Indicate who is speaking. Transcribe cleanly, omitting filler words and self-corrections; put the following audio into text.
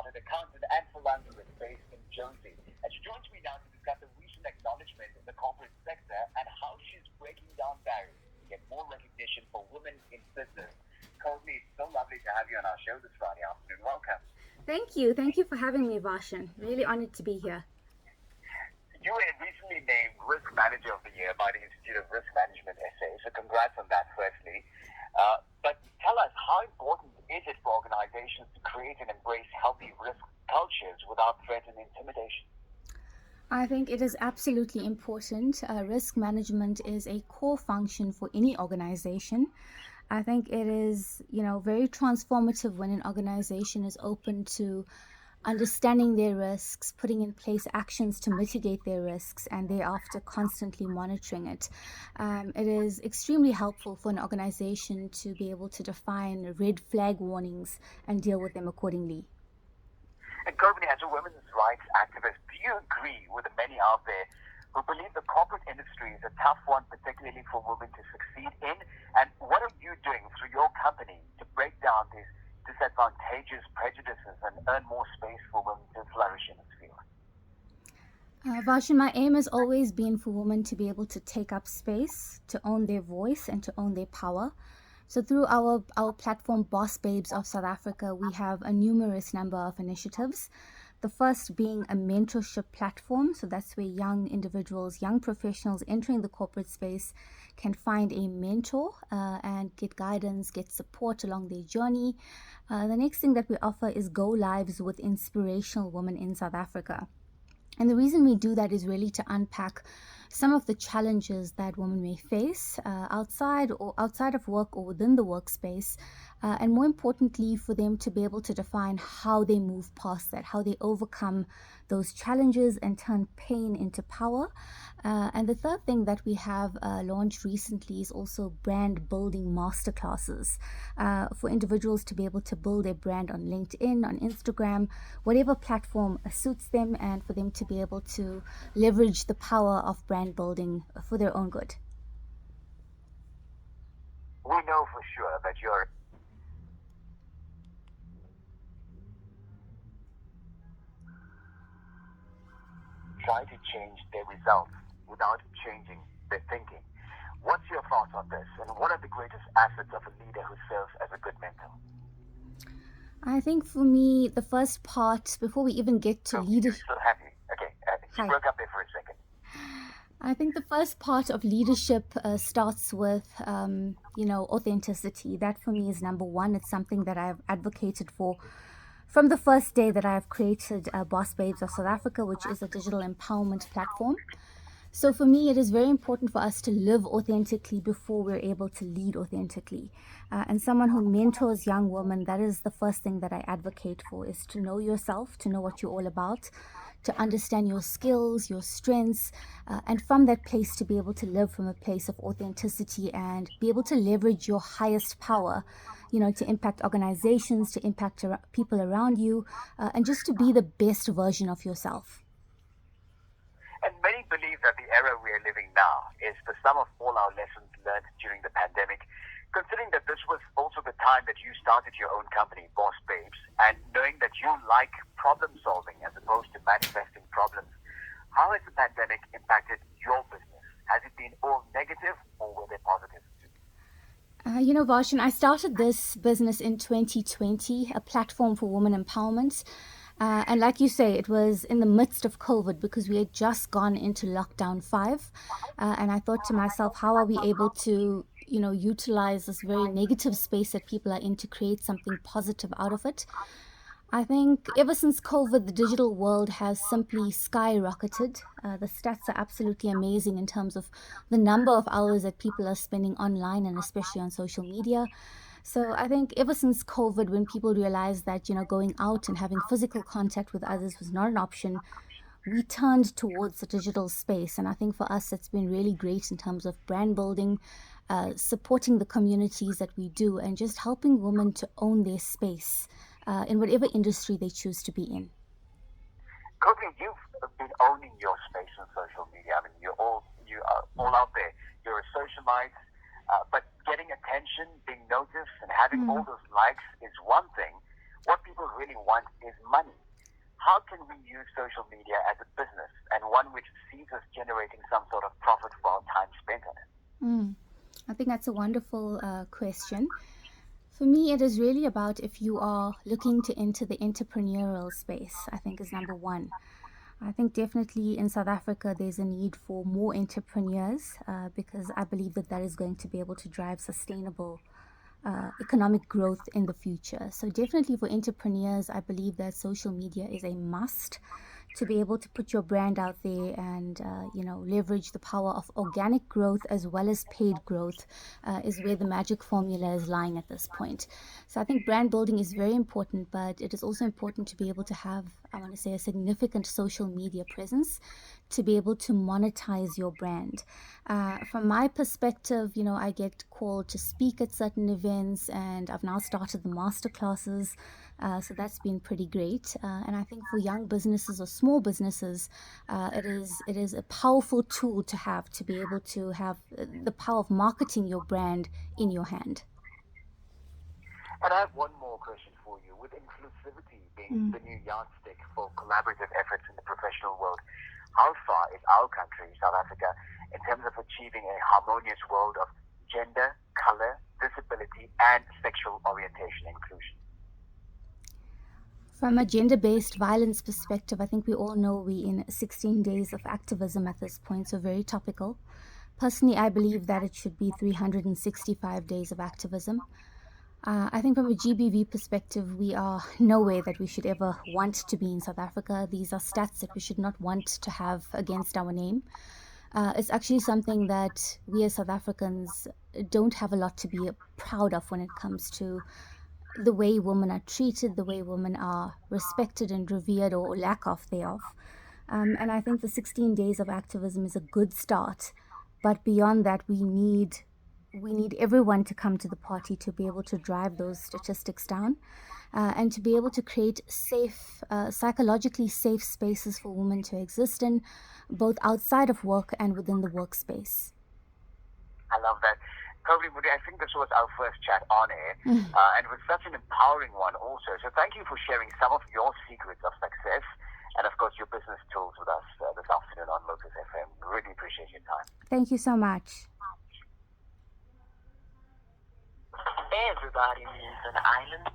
Speaker 1: chartered accountant and philanthropist based in Jersey. And she joins me now to discuss the recent acknowledgement in the corporate sector and how she's breaking down barriers to get more recognition for women in business. Courtney, it's so lovely to have you on our show this Friday afternoon. Welcome.
Speaker 2: Thank you. Thank you for having me, Varshan. Really honored to be here.
Speaker 1: You were recently named Risk Manager of the Year by the Institute of Risk Management SA, so congrats on that firstly. But tell us, how important is it for organizations to create and embrace healthy risk cultures without threat and intimidation?
Speaker 2: I think it is absolutely important. Risk management is a core function for any organization. I think it is, very transformative when an organization is open to understanding their risks, putting in place actions to mitigate their risks, and thereafter constantly monitoring it. It is extremely helpful for an organization to be able to define red flag warnings and deal with them accordingly.
Speaker 1: And Courtney, as a women's rights activist, do you agree with the many out there who believe the corporate industry is a tough one, particularly for women to succeed in? And what are you doing through your company to break down these disadvantageous prejudices and earn more space for women to flourish in this field?
Speaker 2: Varshan, my aim has always been for women to be able to take up space, to own their voice, and to own their power. So through our platform, Boss Babes of South Africa, we have a numerous number of initiatives. The first being a mentorship platform. So that's where young individuals, young professionals entering the corporate space can find a mentor and get guidance, get support along their journey. The next thing that we offer is Go Lives with Inspirational Women in South Africa. And the reason we do that is really to unpack some of the challenges that women may face outside of work or within the workspace, and more importantly, for them to be able to define how they move past that, how they overcome those challenges and turn pain into power. And the third thing that we have launched recently is also brand building masterclasses for individuals to be able to build their brand on LinkedIn, on Instagram, whatever platform suits them, and for them to be able to leverage the power of brand building for their own good.
Speaker 1: We know for sure that you're trying to change their results without changing their thinking. What's your thoughts on this, and what are the greatest assets of a leader who serves as a good mentor?
Speaker 2: I think for me, the first part, before we even get to leadership.
Speaker 1: Still happy? Okay, you broke up there for a second.
Speaker 2: I think the first part of leadership starts with, authenticity. That for me is number one. It's something that I've advocated for from the first day that I've created Boss Babes of South Africa, which is a digital empowerment platform. So for me, it is very important for us to live authentically before we're able to lead authentically. And someone who mentors young women, that is the first thing that I advocate for, is to know yourself, to know what you're all about, to understand your skills, your strengths, and from that place to be able to live from a place of authenticity and be able to leverage your highest power, to impact organizations, to impact people around you, and just to be the best version of yourself.
Speaker 1: And many believe that the era we are living now is the sum of all our lessons learned during the pandemic. Considering that this was also the time that you started your own company, Boss Babes, and knowing that you like problem solving as opposed to manifesting problems, how has the pandemic impacted your business? Has it been all negative, or were there positives?
Speaker 2: Varshan, I started this business in 2020, a platform for women empowerment. And like you say, it was in the midst of COVID because we had just gone into lockdown 5. And I thought to myself, how are we able to, utilize this very negative space that people are in to create something positive out of it? I think ever since COVID, the digital world has simply skyrocketed. The stats are absolutely amazing in terms of the number of hours that people are spending online and especially on social media. So I think ever since COVID, when people realized that, going out and having physical contact with others was not an option, we turned towards the digital space. And I think for us, it's been really great in terms of brand building, supporting the communities that we do, and just helping women to own their space in whatever industry they choose to be in.
Speaker 1: Courtney, you've been owning your space on social media. I mean, you are all out there. You're a socialite, but getting attention, being noticed, and having all those likes is one thing. What people really want is money. How can we use social media as a business and one which sees us generating some sort of profit for our time spent on it?
Speaker 2: I think that's a wonderful question. For me, it is really about if you are looking to enter the entrepreneurial space, I think is number one. I think definitely in South Africa, there's a need for more entrepreneurs because I believe that that is going to be able to drive sustainable economic growth in the future. So definitely for entrepreneurs, I believe that social media is a must to be able to put your brand out there and leverage the power of organic growth as well as paid growth is where the magic formula is lying at this point. So I think brand building is very important, but it is also important to be able to have, I want to say, a significant social media presence to be able to monetize your brand. From my perspective, I get called to speak at certain events, and I've now started the master classes. So that's been pretty great. And I think for young businesses or small businesses, it is a powerful tool to have to be able to have the power of marketing your brand in your hand.
Speaker 1: And I have one more question for you. With inclusivity being the new yardstick for collaborative efforts in the professional world, how far is our country, South Africa, in terms of achieving a harmonious world of gender, color, disability, and sexual orientation inclusion?
Speaker 2: From a gender-based violence perspective, I think we all know we're in 16 days of activism at this point, so very topical. Personally, I believe that it should be 365 days of activism. I think from a GBV perspective, we are nowhere that we should ever want to be in South Africa. These are stats that we should not want to have against our name. It's actually something that we as South Africans don't have a lot to be proud of when it comes to the way women are treated, the way women are respected and revered or lack of thereof. And I think the 16 days of activism is a good start. But beyond that, we need everyone to come to the party to be able to drive those statistics down and to be able to create safe, psychologically safe spaces for women to exist in, both outside of work and within the workspace.
Speaker 1: I love that. Probably, I think this was our first chat on air, and it was such an empowering one also. So thank you for sharing some of your secrets of success and, of course, your business tools with us this afternoon on Lotus FM. Really appreciate your time.
Speaker 2: Thank you so much.
Speaker 1: Everybody needs an island.